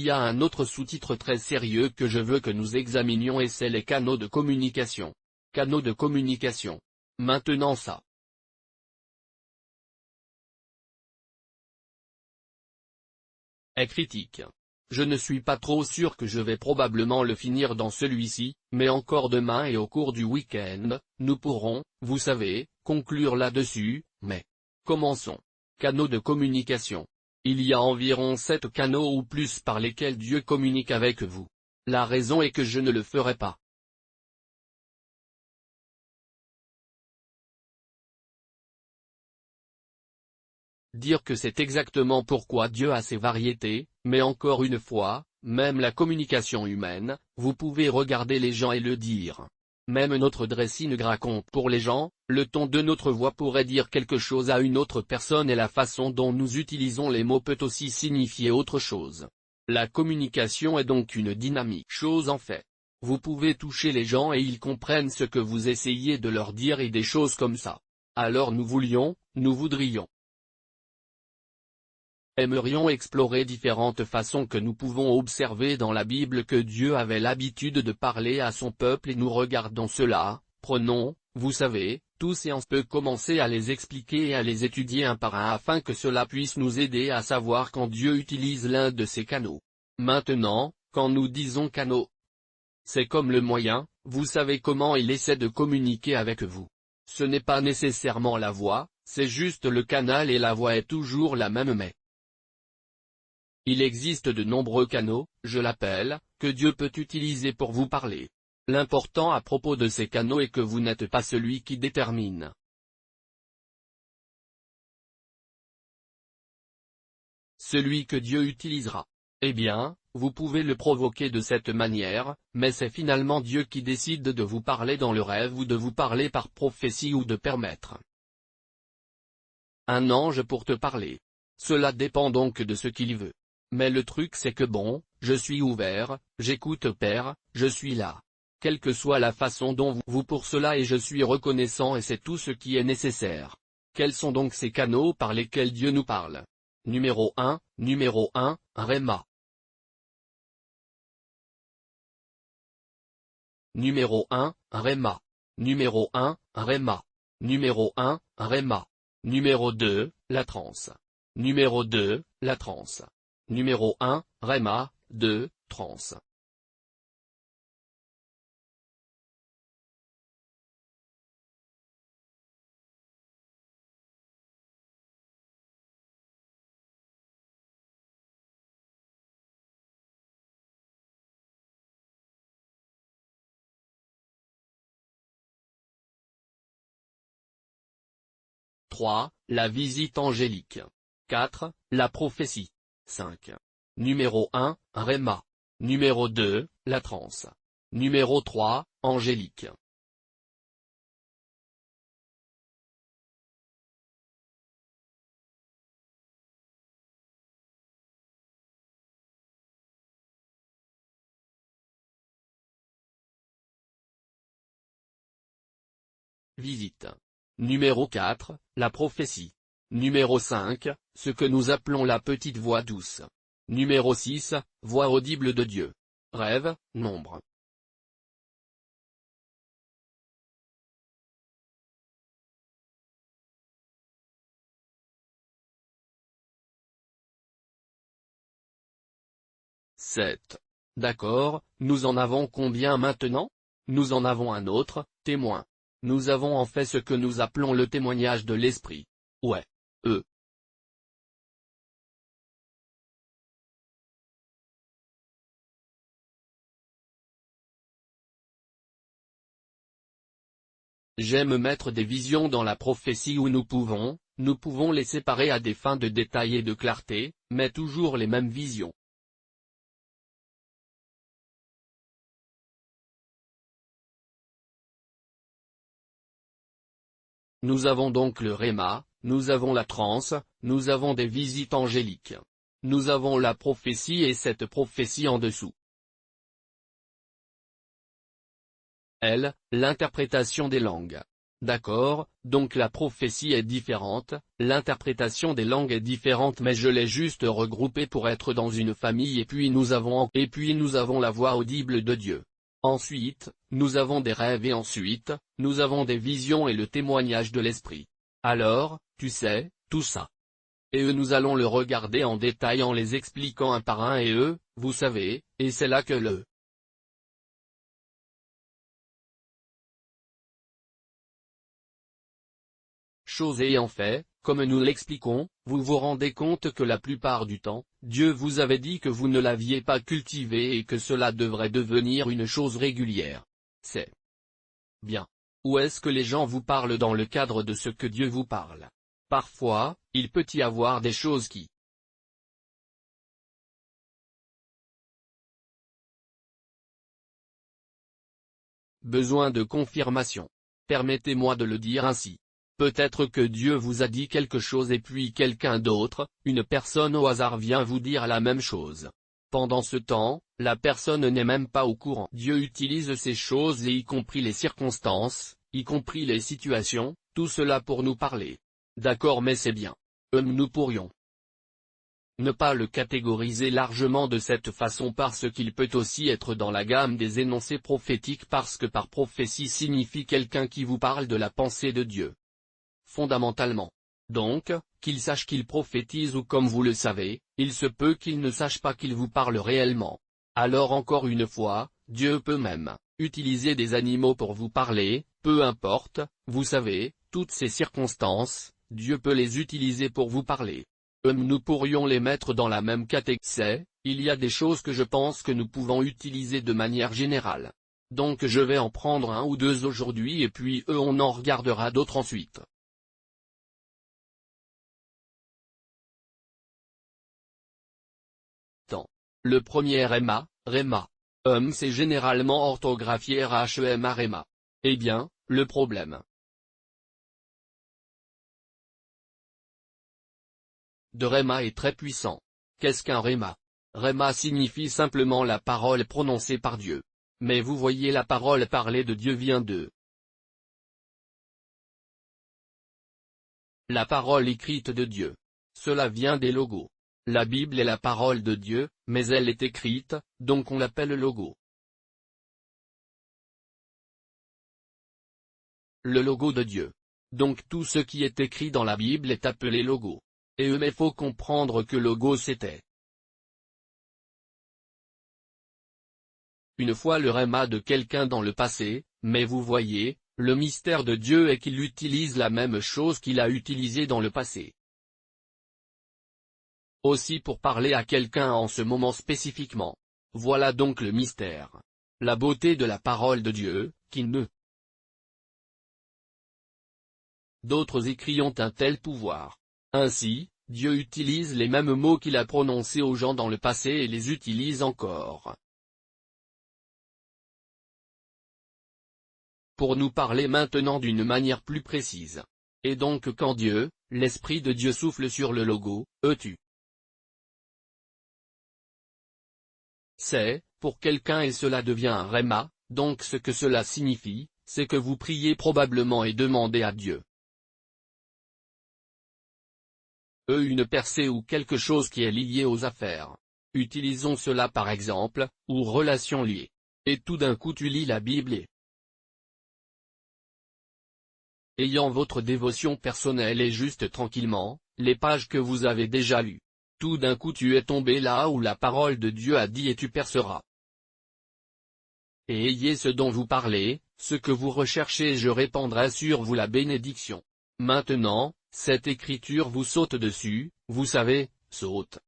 y a un autre sous-titre très sérieux que je veux que nous examinions et c'est les canaux de communication. Canaux de communication. Maintenant ça est critique. Je ne suis pas trop sûr que je vais probablement le finir dans celui-ci, mais encore demain et au cours du week-end, nous pourrons, vous savez, conclure là-dessus, mais commençons. Canaux de communication. Il y a environ 7 canaux ou plus par lesquels Dieu communique avec vous. La raison est que je ne le ferai pas. Dire que c'est exactement pourquoi Dieu a ces variétés, mais encore une fois, même la communication humaine, vous pouvez regarder les gens et le dire. Même notre dressing raconte pour les gens, le ton de notre voix pourrait dire quelque chose à une autre personne et la façon dont nous utilisons les mots peut aussi signifier autre chose. La communication est donc une dynamique chose en fait. Vous pouvez toucher les gens et ils comprennent ce que vous essayez de leur dire et des choses comme ça. Alors nous voudrions. Aimerions explorer différentes façons que nous pouvons observer dans la Bible que Dieu avait l'habitude de parler à son peuple et nous regardons cela, prenons, vous savez, tous et on peut commencer à les expliquer et à les étudier un par un afin que cela puisse nous aider à savoir quand Dieu utilise l'un de ces canaux. Maintenant, quand nous disons canaux, c'est comme le moyen, vous savez comment il essaie de communiquer avec vous. Ce n'est pas nécessairement la voix, c'est juste le canal et la voix est toujours la même mais. Il existe de nombreux canaux, je l'appelle, que Dieu peut utiliser pour vous parler. L'important à propos de ces canaux est que vous n'êtes pas celui qui détermine. Celui que Dieu utilisera. Eh bien, vous pouvez le provoquer de cette manière, mais c'est finalement Dieu qui décide de vous parler dans le rêve ou de vous parler par prophétie ou de permettre un ange pour te parler. Cela dépend donc de ce qu'il veut. Mais le truc c'est que bon, je suis ouvert, j'écoute Père, je suis là. Quelle que soit la façon dont vous pour cela et je suis reconnaissant et c'est tout ce qui est nécessaire. Quels sont donc ces canaux par lesquels Dieu nous parle? Numéro 1, Réma. Numéro 1, Réma. Numéro 1, Réma. Numéro 1, Réma. Numéro 2, la transe. Numéro 2, la transe. Numéro 1, Réma, 2, transe. Trois, la visite angélique. 4, la prophétie. 5. Numéro 1, Réma. Numéro 2, la transe. Numéro 3, angélique. Visite. Numéro 4, la prophétie. Numéro 5, ce que nous appelons la petite voix douce. Numéro 6, voix audible de Dieu. Rêve, nombre. Sept. D'accord, nous en avons combien maintenant? Nous en avons un autre, témoin. Nous avons en fait ce que nous appelons le témoignage de l'esprit. Ouais. J'aime mettre des visions dans la prophétie où nous pouvons les séparer à des fins de détail et de clarté, mais toujours les mêmes visions. Nous avons donc le réma, nous avons la transe, nous avons des visites angéliques. Nous avons la prophétie et cette prophétie en dessous. L, l'interprétation des langues. D'accord, donc la prophétie est différente, l'interprétation des langues est différente, mais je l'ai juste regroupé pour être dans une famille, et puis nous avons la voix audible de Dieu. Ensuite, nous avons des rêves, et ensuite, nous avons des visions et le témoignage de l'Esprit. Alors, tu sais, tout ça. Et nous allons le regarder en détail en les expliquant un par un, et vous savez, et c'est là que le chose ayant fait, comme nous l'expliquons, vous vous rendez compte que la plupart du temps, Dieu vous avait dit que vous ne l'aviez pas cultivé et que cela devrait devenir une chose régulière. C'est bien. Ou est-ce que les gens vous parlent dans le cadre de ce que Dieu vous parle? Parfois, il peut y avoir des choses qui besoin de confirmation. Permettez-moi de le dire ainsi. Peut-être que Dieu vous a dit quelque chose et puis quelqu'un d'autre, une personne au hasard vient vous dire la même chose. Pendant ce temps, la personne n'est même pas au courant. Dieu utilise ces choses et y compris les circonstances, y compris les situations, tout cela pour nous parler. D'accord, mais c'est bien. Nous pourrions ne pas le catégoriser largement de cette façon parce qu'il peut aussi être dans la gamme des énoncés prophétiques, parce que par prophétie signifie quelqu'un qui vous parle de la pensée de Dieu. Fondamentalement. Donc, qu'il sache qu'il prophétise ou comme vous le savez, il se peut qu'il ne sache pas qu'il vous parle réellement. Alors encore une fois, Dieu peut même utiliser des animaux pour vous parler, peu importe, vous savez, toutes ces circonstances, Dieu peut les utiliser pour vous parler. Nous pourrions les mettre dans la même catégorie, il y a des choses que je pense que nous pouvons utiliser de manière générale. Donc je vais en prendre un ou deux aujourd'hui et puis on en regardera d'autres ensuite. Le premier Rhéma, c'est généralement orthographié Rhema, Rhéma. Eh bien, le problème de Rhéma est très puissant. Qu'est-ce qu'un Rhéma? Rhéma signifie simplement la parole prononcée par Dieu. Mais vous voyez, la parole parlée de Dieu vient de la parole écrite de Dieu. Cela vient des logos. La Bible est la parole de Dieu, mais elle est écrite, donc on l'appelle logo. Le logo de Dieu. Donc tout ce qui est écrit dans la Bible est appelé logo. Et mais faut comprendre que logo c'était une fois le rhéma de quelqu'un dans le passé, mais vous voyez, le mystère de Dieu est qu'il utilise la même chose qu'il a utilisée dans le passé. Aussi pour parler à quelqu'un en ce moment spécifiquement. Voilà donc le mystère. La beauté de la parole de Dieu, qui ne d'autres écrits ont un tel pouvoir. Ainsi, Dieu utilise les mêmes mots qu'il a prononcés aux gens dans le passé et les utilise encore pour nous parler maintenant d'une manière plus précise. Et donc quand Dieu, l'Esprit de Dieu souffle sur le logo, tu sais, pour quelqu'un et cela devient un rhéma, donc ce que cela signifie, c'est que vous priez probablement et demandez à Dieu une percée ou quelque chose qui est lié aux affaires. Utilisons cela par exemple, ou relations liées. Et tout d'un coup tu lis la Bible et ayant votre dévotion personnelle et juste tranquillement, les pages que vous avez déjà lues. Tout d'un coup tu es tombé là où la parole de Dieu a dit et tu perceras. Et ayez ce dont vous parlez, ce que vous recherchez et je répandrai sur vous la bénédiction. Maintenant, cette écriture vous saute dessus, vous savez, saute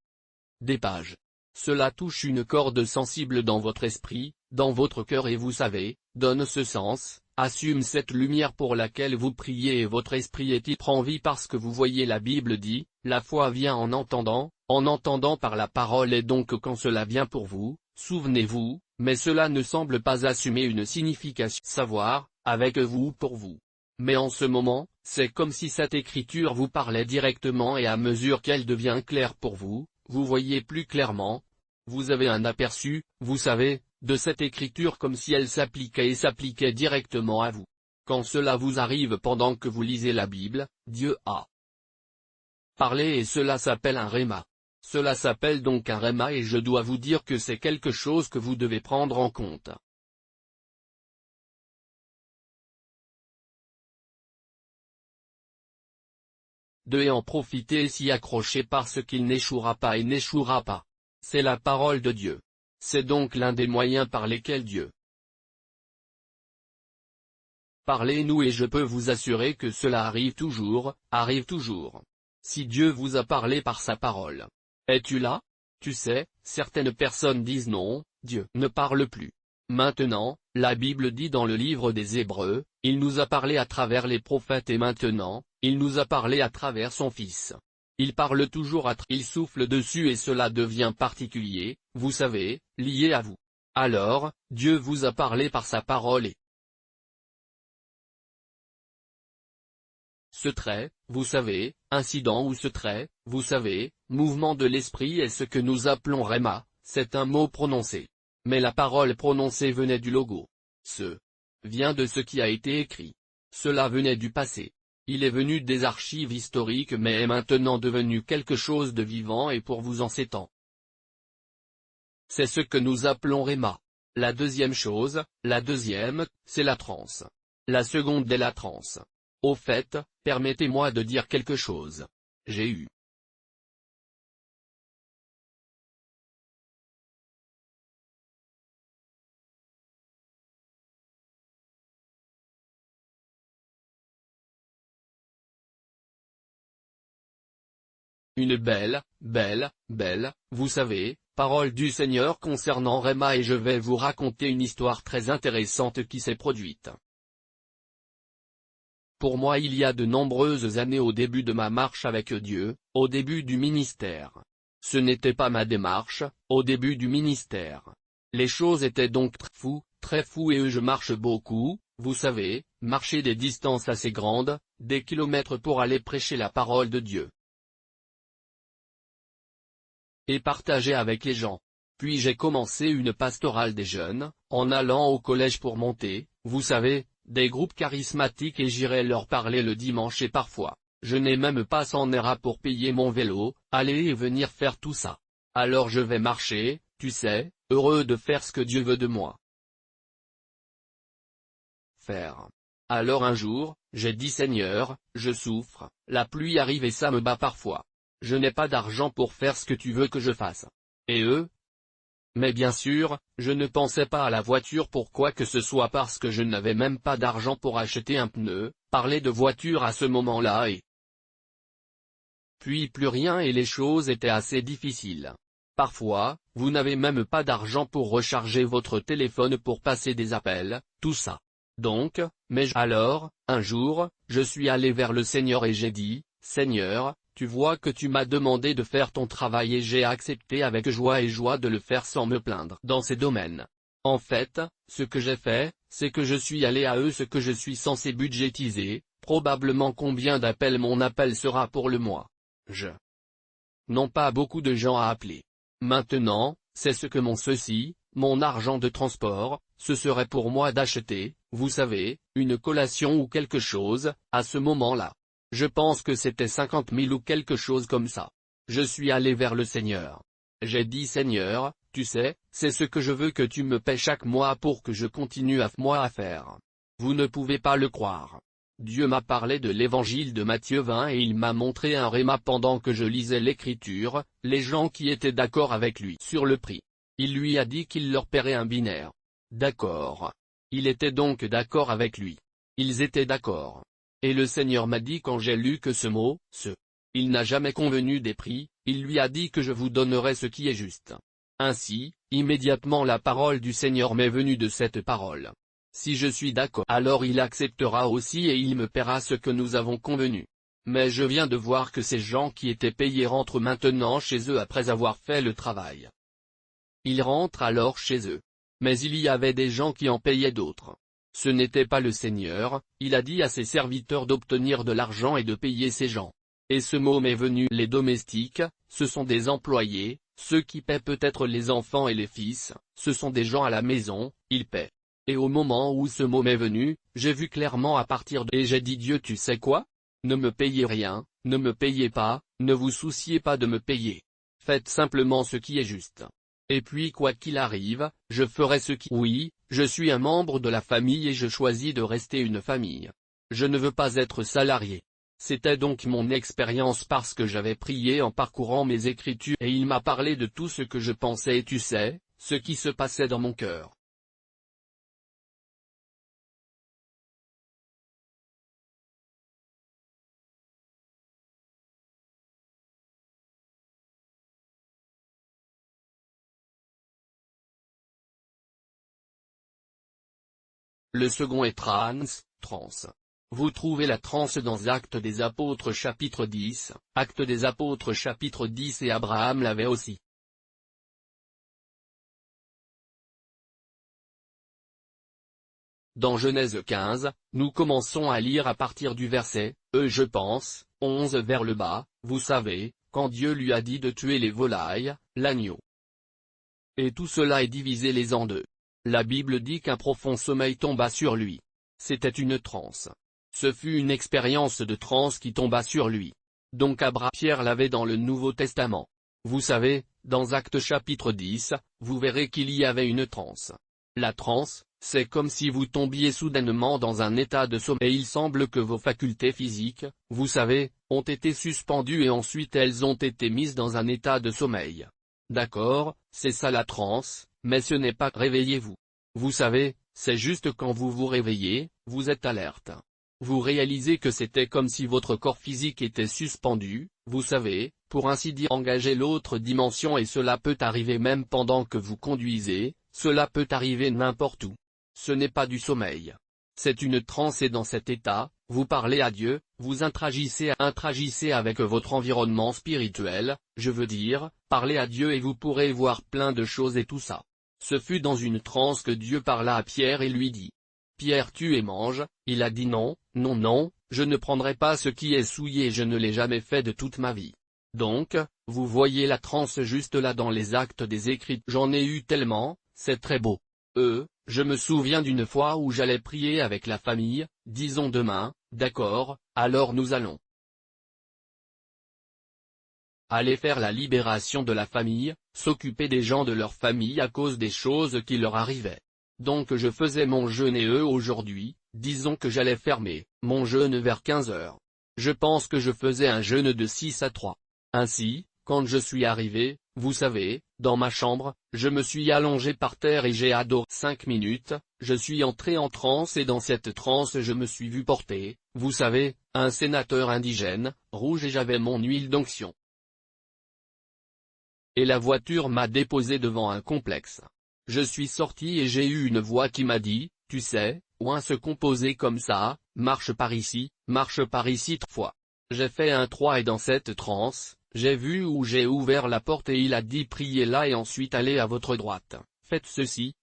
des pages. Cela touche une corde sensible dans votre esprit, dans votre cœur et vous savez, donne ce sens, assume cette lumière pour laquelle vous priez et votre esprit y prend vie parce que vous voyez la Bible dit, la foi vient en entendant par la parole et donc quand cela vient pour vous, souvenez-vous, mais cela ne semble pas assumer une signification savoir, avec vous ou pour vous. Mais en ce moment, c'est comme si cette écriture vous parlait directement et à mesure qu'elle devient claire pour vous, vous voyez plus clairement, vous avez un aperçu, vous savez, de cette écriture comme si elle s'appliquait directement à vous. Quand cela vous arrive pendant que vous lisez la Bible, Dieu a parlé et cela s'appelle un réma. Cela s'appelle donc un réma et je dois vous dire que c'est quelque chose que vous devez prendre en compte. Et en profiter et s'y accrocher parce qu'il n'échouera pas et n'échouera pas. C'est la parole de Dieu. C'est donc l'un des moyens par lesquels Dieu parlez-nous et je peux vous assurer que cela arrive toujours, arrive toujours. Si Dieu vous a parlé par sa parole. Es-tu là? Tu sais, certaines personnes disent non, Dieu ne parle plus. Maintenant, la Bible dit dans le livre des Hébreux, il nous a parlé à travers les prophètes et maintenant, il nous a parlé à travers son Fils. Il parle toujours il souffle dessus et cela devient particulier, vous savez, lié à vous. Alors, Dieu vous a parlé par sa parole et ce trait, vous savez, incident ou ce trait, vous savez, mouvement de l'esprit est ce que nous appelons réma, c'est un mot prononcé. Mais la parole prononcée venait du logo. Ce vient de ce qui a été écrit. Cela venait du passé. Il est venu des archives historiques mais est maintenant devenu quelque chose de vivant et pour vous en ces temps. C'est ce que nous appelons réma. La deuxième chose, c'est la transe. La seconde est la transe. Au fait, permettez-moi de dire quelque chose. J'ai eu une belle, vous savez, parole du Seigneur concernant Réma et je vais vous raconter une histoire très intéressante qui s'est produite. Pour moi il y a de nombreuses années au début de ma marche avec Dieu, au début du ministère. Ce n'était pas ma démarche, au début du ministère. Les choses étaient donc très fous et je marche beaucoup, vous savez, marcher des distances assez grandes, des kilomètres pour aller prêcher la parole de Dieu. Et partager avec les gens. Puis j'ai commencé une pastorale des jeunes, en allant au collège pour monter, vous savez, des groupes charismatiques et j'irai leur parler le dimanche et parfois, je n'ai même pas 100 € pour payer mon vélo, aller et venir faire tout ça. Alors je vais marcher, tu sais, heureux de faire ce que Dieu veut de moi. Faire. Alors un jour, j'ai dit Seigneur, je souffre, la pluie arrive et ça me bat parfois. Je n'ai pas d'argent pour faire ce que tu veux que je fasse. Et eux? Mais bien sûr, je ne pensais pas à la voiture pour quoi que ce soit parce que je n'avais même pas d'argent pour acheter un pneu, parler de voiture à ce moment-là et puis plus rien et les choses étaient assez difficiles. Parfois, vous n'avez même pas d'argent pour recharger votre téléphone pour passer des appels, tout ça. Donc, alors, un jour, je suis allé vers le Seigneur et j'ai dit, Seigneur, tu vois que tu m'as demandé de faire ton travail et j'ai accepté avec joie de le faire sans me plaindre dans ces domaines. En fait, ce que j'ai fait, c'est que je suis allé à eux ce que je suis censé budgétiser, probablement combien d'appels mon appel sera pour le mois. Je n'ai pas beaucoup de gens à appeler. Maintenant, c'est ce que mon argent de transport, ce serait pour moi d'acheter, vous savez, une collation ou quelque chose, à ce moment-là. Je pense que c'était 50 000 ou quelque chose comme ça. Je suis allé vers le Seigneur. J'ai dit Seigneur, tu sais, c'est ce que je veux que tu me paies chaque mois pour que je continue à faire. Vous ne pouvez pas le croire. Dieu m'a parlé de l'évangile de Matthieu 20 et il m'a montré un réma pendant que je lisais l'écriture, les gens qui étaient d'accord avec lui sur le prix. Il lui a dit qu'il leur paierait un binaire. D'accord. Il était donc d'accord avec lui. Ils étaient d'accord. Et le Seigneur m'a dit quand j'ai lu que il n'a jamais convenu des prix, il lui a dit que je vous donnerai ce qui est juste. Ainsi, immédiatement la parole du Seigneur m'est venue de cette parole. Si je suis d'accord, alors il acceptera aussi et il me paiera ce que nous avons convenu. Mais je viens de voir que ces gens qui étaient payés rentrent maintenant chez eux après avoir fait le travail. Ils rentrent alors chez eux. Mais il y avait des gens qui en payaient d'autres. Ce n'était pas le Seigneur, il a dit à ses serviteurs d'obtenir de l'argent et de payer ces gens. Et ce mot m'est venu, les domestiques, ce sont des employés, ceux qui paient peut-être les enfants et les fils, ce sont des gens à la maison, ils paient. Et au moment où ce mot m'est venu, j'ai vu clairement à partir de... Et j'ai dit Dieu, tu sais quoi? Ne me payez rien, ne me payez pas, ne vous souciez pas de me payer. Faites simplement ce qui est juste. Et puis quoi qu'il arrive, je ferai ce qui... Oui, je suis un membre de la famille et je choisis de rester une famille. Je ne veux pas être salarié. C'était donc mon expérience parce que j'avais prié en parcourant mes écritures et il m'a parlé de tout ce que je pensais et tu sais, ce qui se passait dans mon cœur. Le second est trans. Vous trouvez la transe dans Actes des Apôtres chapitre 10, Actes des Apôtres chapitre 10 et Abraham l'avait aussi. Dans Genèse 15, nous commençons à lire à partir du verset, je pense, 11 vers le bas, vous savez, quand Dieu lui a dit de tuer les volailles, l'agneau. Et tout cela est divisé les en deux. La Bible dit qu'un profond sommeil tomba sur lui. C'était une transe. Ce fut une expérience de transe qui tomba sur lui. Donc Pierre l'avait dans le Nouveau Testament. Vous savez, dans Actes chapitre 10, vous verrez qu'il y avait une transe. La transe, c'est comme si vous tombiez soudainement dans un état de sommeil et il semble que vos facultés physiques, vous savez, ont été suspendues et ensuite elles ont été mises dans un état de sommeil. D'accord, c'est ça la transe, mais ce n'est pas réveillez-vous. Vous savez, c'est juste quand vous vous réveillez, vous êtes alerte. Vous réalisez que c'était comme si votre corps physique était suspendu, vous savez, pour ainsi dire engager l'autre dimension et cela peut arriver même pendant que vous conduisez, cela peut arriver n'importe où. Ce n'est pas du sommeil. C'est une transe et dans cet état, vous parlez à Dieu, vous interagissez avec votre environnement spirituel, je veux dire, parlez à Dieu et vous pourrez voir plein de choses et tout ça. Ce fut dans une transe que Dieu parla à Pierre et lui dit. Pierre tue et mange, il a dit non, non non, je ne prendrai pas ce qui est souillé je ne l'ai jamais fait de toute ma vie. Donc, vous voyez la transe juste là dans les Actes des Écrits. J'en ai eu tellement, c'est très beau. Je me souviens d'une fois où j'allais prier avec la famille, disons demain, d'accord, alors nous allons aller faire la libération de la famille, s'occuper des gens de leur famille à cause des choses qui leur arrivaient. Donc je faisais mon jeûne et aujourd'hui, disons que j'allais fermer mon jeûne vers 15 heures. Je pense que je faisais un jeûne de 6 à 3. Ainsi, quand je suis arrivé, vous savez, dans ma chambre, je me suis allongé par terre et j'ai adoré 5 minutes, je suis entré en transe et dans cette transe je me suis vu porter, vous savez, un sénateur indigène, rouge et j'avais mon huile d'onction. Et la voiture m'a déposé devant un complexe. Je suis sorti et j'ai eu une voix qui m'a dit, tu sais, ouin se composer comme ça, marche par ici 3 fois. J'ai fait un 3 et dans cette transe, j'ai vu où j'ai ouvert la porte et il a dit priez là et ensuite allez à votre droite, faites ceci,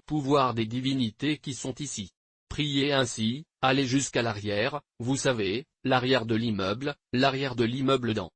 pouvoir des divinités qui sont ici. Priez ainsi, allez jusqu'à l'arrière, vous savez, l'arrière de l'immeuble dans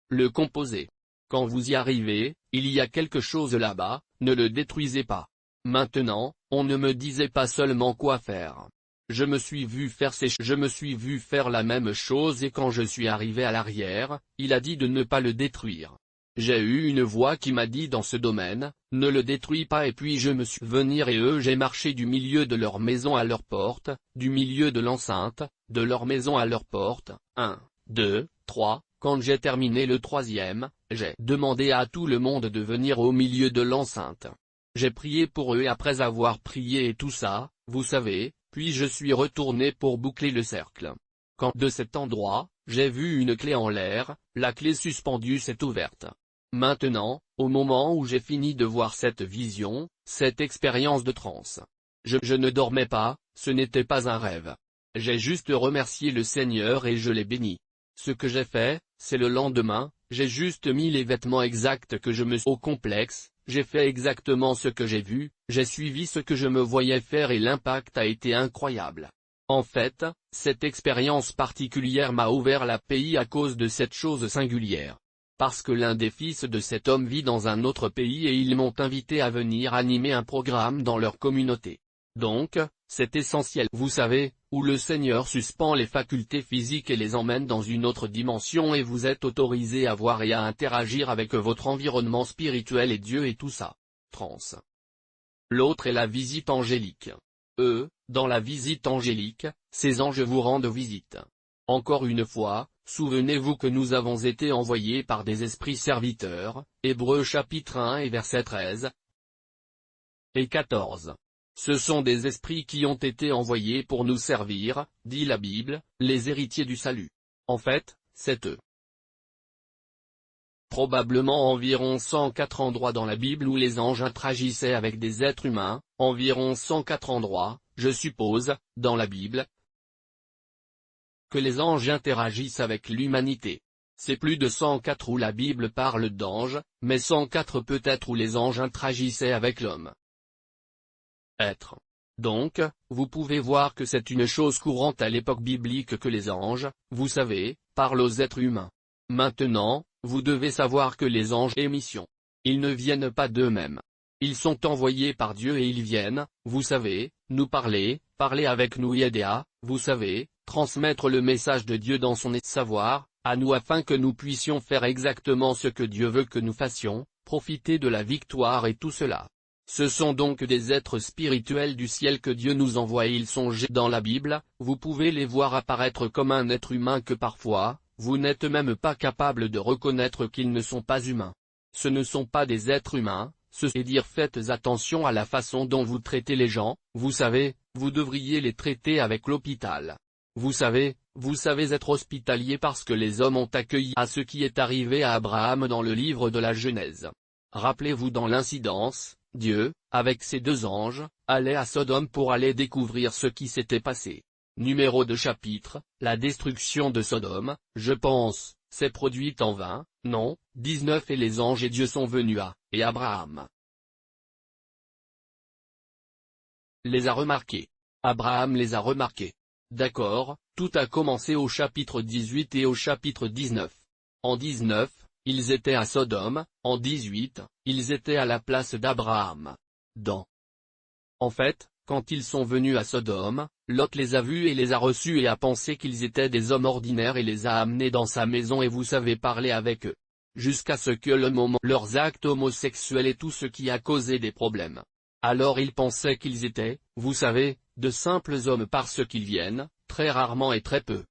le composé. Quand vous y arrivez, il y a quelque chose là-bas, ne le détruisez pas. Maintenant, on ne me disait pas seulement quoi faire. Je me suis vu faire la même chose et quand je suis arrivé à l'arrière, il a dit de ne pas le détruire. J'ai eu une voix qui m'a dit dans ce domaine, ne le détruis pas et puis je me suis venir et j'ai marché du milieu de leur maison à leur porte, du milieu de l'enceinte, de leur maison à leur porte, 1, 2, 3. Quand j'ai terminé le 3e, j'ai demandé à tout le monde de venir au milieu de l'enceinte. J'ai prié pour eux et après avoir prié et tout ça, vous savez, puis je suis retourné pour boucler le cercle. Quand de cet endroit, j'ai vu une clé en l'air, la clé suspendue s'est ouverte. Maintenant, au moment où j'ai fini de voir cette vision, cette expérience de transe, je ne dormais pas, ce n'était pas un rêve. J'ai juste remercié le Seigneur et je l'ai béni. Ce que j'ai fait, c'est le lendemain, j'ai juste mis les vêtements exacts que je me suis au complexe, j'ai fait exactement ce que j'ai vu, j'ai suivi ce que je me voyais faire et l'impact a été incroyable. En fait, cette expérience particulière m'a ouvert la pays à cause de cette chose singulière. parce que l'un des fils de cet homme vit dans un autre pays et ils m'ont invité à venir animer un programme dans leur communauté. Donc, c'est essentiel, vous savez, où le Seigneur suspend les facultés physiques et les emmène dans une autre dimension et vous êtes autorisé à voir et à interagir avec votre environnement spirituel et Dieu et tout ça. Trans. L'autre est la visite angélique. Dans la visite angélique, ces anges vous rendent visite. Encore une fois, souvenez-vous que nous avons été envoyés par des esprits serviteurs, Hébreux chapitre 1 et versets 13 et 14. Ce sont des esprits qui ont été envoyés pour nous servir, dit la Bible, les héritiers du salut. En fait, c'est eux. Probablement environ 104 endroits dans la Bible où les anges interagissaient avec des êtres humains, environ 104 endroits, je suppose, dans la Bible, que les anges interagissent avec l'humanité. C'est plus de 104 où la Bible parle d'anges, mais 104 peut-être où les anges interagissaient avec l'homme. Être. Donc, vous pouvez voir que c'est une chose courante à l'époque biblique que les anges, vous savez, parlent aux êtres humains. Maintenant, vous devez savoir que les anges émission. Ils ne viennent pas d'eux-mêmes. Ils sont envoyés par Dieu et ils viennent, vous savez, nous parler avec nous et aider à, vous savez, transmettre le message de Dieu dans son savoir, à nous afin que nous puissions faire exactement ce que Dieu veut que nous fassions, profiter de la victoire et tout cela. Ce sont donc des êtres spirituels du ciel que Dieu nous envoie et ils sont dans la Bible, vous pouvez les voir apparaître comme un être humain que parfois, vous n'êtes même pas capable de reconnaître qu'ils ne sont pas humains. Ce ne sont pas des êtres humains, c'est dire faites attention à la façon dont vous traitez les gens, vous savez, vous devriez les traiter avec l'hôpital. Vous savez être hospitalier parce que les hommes ont accueilli à ce qui est arrivé à Abraham dans le livre de la Genèse. Rappelez-vous dans l'incidence, Dieu, avec ses deux anges, allait à Sodome pour aller découvrir ce qui s'était passé. Numéro de chapitre, la destruction de Sodome, je pense, s'est produite en vain, non, 19 et les anges et Dieu sont venus à, et Abraham les a remarqués. Abraham les a remarqués. D'accord, tout a commencé au chapitre 18 et au chapitre 19. En 19, ils étaient à Sodome, en 18, ils étaient à la place d'Abraham. En fait, quand ils sont venus à Sodome, Lot les a vus et les a reçus et a pensé qu'ils étaient des hommes ordinaires et les a amenés dans sa maison et vous savez parler avec eux. Jusqu'à ce que le moment leurs actes homosexuels et tout ce qui a causé des problèmes. Alors ils pensaient qu'ils étaient, vous savez, de simples hommes parce qu'ils viennent, très rarement et très peu.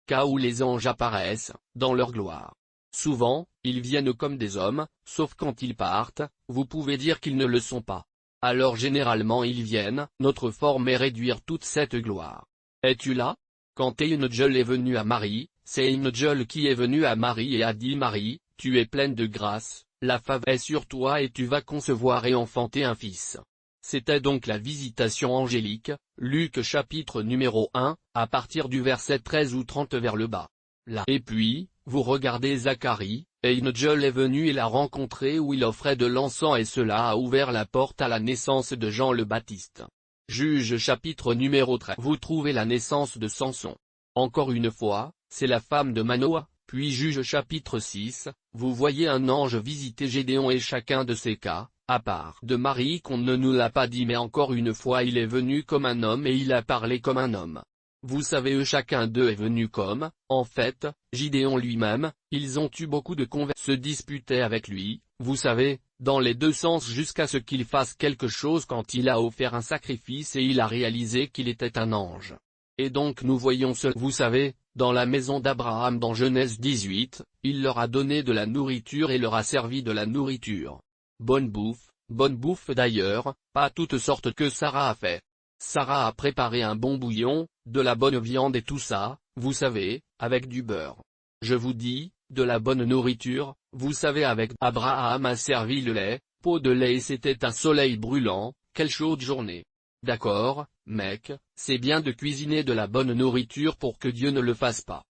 Cas où les anges apparaissent, dans leur gloire. Souvent, ils viennent comme des hommes, sauf quand ils partent, vous pouvez dire qu'ils ne le sont pas. Alors généralement ils viennent, notre forme est réduire toute cette gloire. Es-tu là? Quand Angel est venu à Marie, c'est Angel qui est venu à Marie et a dit Marie, tu es pleine de grâce, la faveur est sur toi et tu vas concevoir et enfanter un fils. C'était donc la visitation angélique, Luc chapitre numéro 1, à partir du verset 13 ou 30 vers le bas. Là. Et puis, vous regardez Zacharie, et Angel est venu et l'a rencontré où il offrait de l'encens et cela a ouvert la porte à la naissance de Jean le Baptiste. Juge chapitre numéro 13. Vous trouvez la naissance de Samson. Encore une fois, c'est la femme de Manoah, puis Juge chapitre 6, vous voyez un ange visiter Gédéon et chacun de ces cas, à part de Marie qu'on ne nous l'a pas dit mais encore une fois il est venu comme un homme et il a parlé comme un homme. Vous savez chacun d'eux est venu comme, en fait, Gédéon lui-même, ils ont eu beaucoup de se disputaient avec lui, vous savez, dans les deux sens jusqu'à ce qu'il fasse quelque chose quand il a offert un sacrifice et il a réalisé qu'il était un ange. Et donc nous voyons vous savez, dans la maison d'Abraham dans Genèse 18, il leur a donné de la nourriture et leur a servi de la nourriture. Bonne bouffe d'ailleurs, pas toutes sortes que Sarah a fait. Sarah a préparé un bon bouillon, de la bonne viande et tout ça, vous savez, avec du beurre. Je vous dis, de la bonne nourriture, vous savez avec Abraham a servi le lait, pot de lait et c'était un soleil brûlant, quelle chaude journée. D'accord, mec, c'est bien de cuisiner de la bonne nourriture pour que Dieu ne le fasse pas.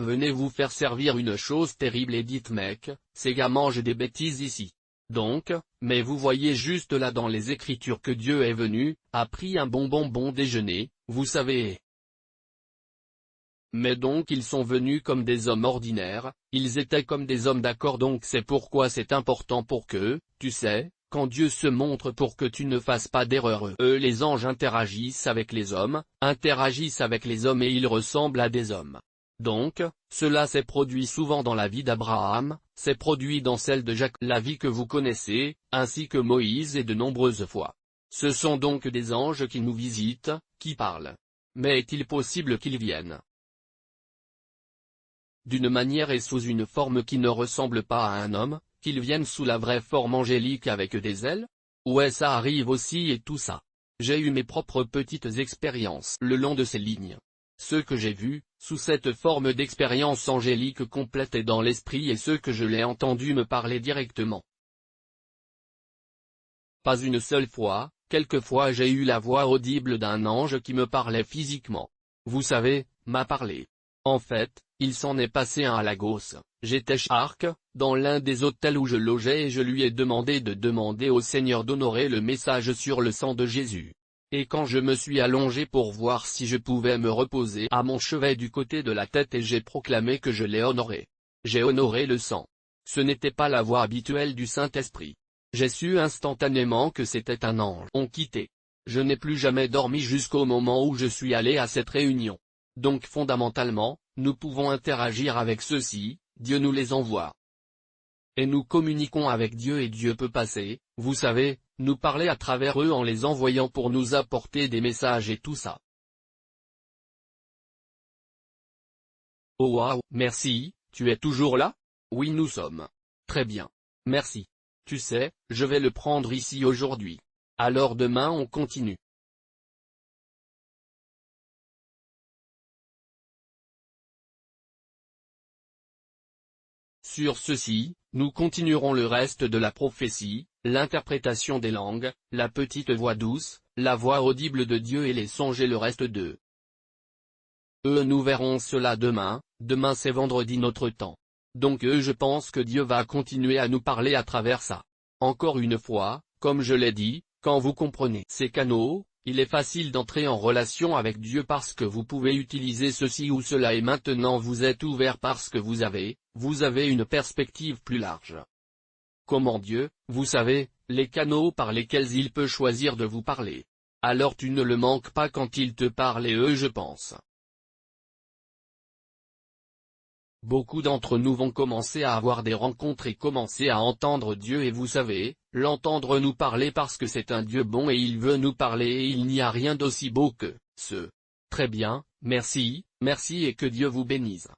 Venez vous faire servir une chose terrible et dites mec, ces gars mangent des bêtises ici. Donc, mais vous voyez juste là dans les Écritures que Dieu est venu, a pris un bon déjeuner, vous savez. Mais donc ils sont venus comme des hommes ordinaires, ils étaient comme des hommes d'accord, donc c'est pourquoi c'est important pour que, tu sais, quand Dieu se montre pour que tu ne fasses pas d'erreur. Les anges interagissent avec les hommes et ils ressemblent à des hommes. Donc, cela s'est produit souvent dans la vie d'Abraham, s'est produit dans celle de Jacques, la vie que vous connaissez, ainsi que Moïse et de nombreuses fois. Ce sont donc des anges qui nous visitent, qui parlent. Mais est-il possible qu'ils viennent d'une manière et sous une forme qui ne ressemble pas à un homme, qu'ils viennent sous la vraie forme angélique avec des ailes? Ouais, ça arrive aussi et tout ça. J'ai eu mes propres petites expériences le long de ces lignes. Ce que j'ai vu, sous cette forme d'expérience angélique complète et dans l'esprit, et ce que je l'ai entendu me parler directement. Pas une seule fois, quelquefois j'ai eu la voix audible d'un ange qui me parlait physiquement. Vous savez, m'a parlé. En fait, il s'en est passé un à Lagos. J'étais chez Arc, dans l'un des hôtels où je logeais, et je lui ai demandé de demander au Seigneur d'honorer le message sur le sang de Jésus. Et quand je me suis allongé pour voir si je pouvais me reposer à mon chevet du côté de la tête, et j'ai proclamé que je l'ai honoré. J'ai honoré le sang. Ce n'était pas la voix habituelle du Saint-Esprit. J'ai su instantanément que c'était un ange. On quittait. Je n'ai plus jamais dormi jusqu'au moment où je suis allé à cette réunion. Donc fondamentalement, nous pouvons interagir avec ceux-ci, Dieu nous les envoie. Et nous communiquons avec Dieu, et Dieu peut passer, vous savez, nous parler à travers eux en les envoyant pour nous apporter des messages et tout ça. Oh waouh, merci, tu es toujours là? Oui, nous sommes. Très bien. Merci. Tu sais, je vais le prendre ici aujourd'hui. Alors demain on continue. Sur ceci, nous continuerons le reste de la prophétie, l'interprétation des langues, la petite voix douce, la voix audible de Dieu et les songes et le reste d'eux. Nous verrons cela demain c'est vendredi notre temps. Donc je pense que Dieu va continuer à nous parler à travers ça. Encore une fois, comme je l'ai dit, quand vous comprenez ces canaux, il est facile d'entrer en relation avec Dieu parce que vous pouvez utiliser ceci ou cela, et maintenant vous êtes ouvert parce que vous avez une perspective plus large. Comment Dieu, vous savez, les canaux par lesquels il peut choisir de vous parler. Alors tu ne le manques pas quand il te parle, et je pense. Beaucoup d'entre nous vont commencer à avoir des rencontres et commencer à entendre Dieu, et vous savez, l'entendre nous parler parce que c'est un Dieu bon et il veut nous parler, et il n'y a rien d'aussi beau que ce. Très bien, merci et que Dieu vous bénisse.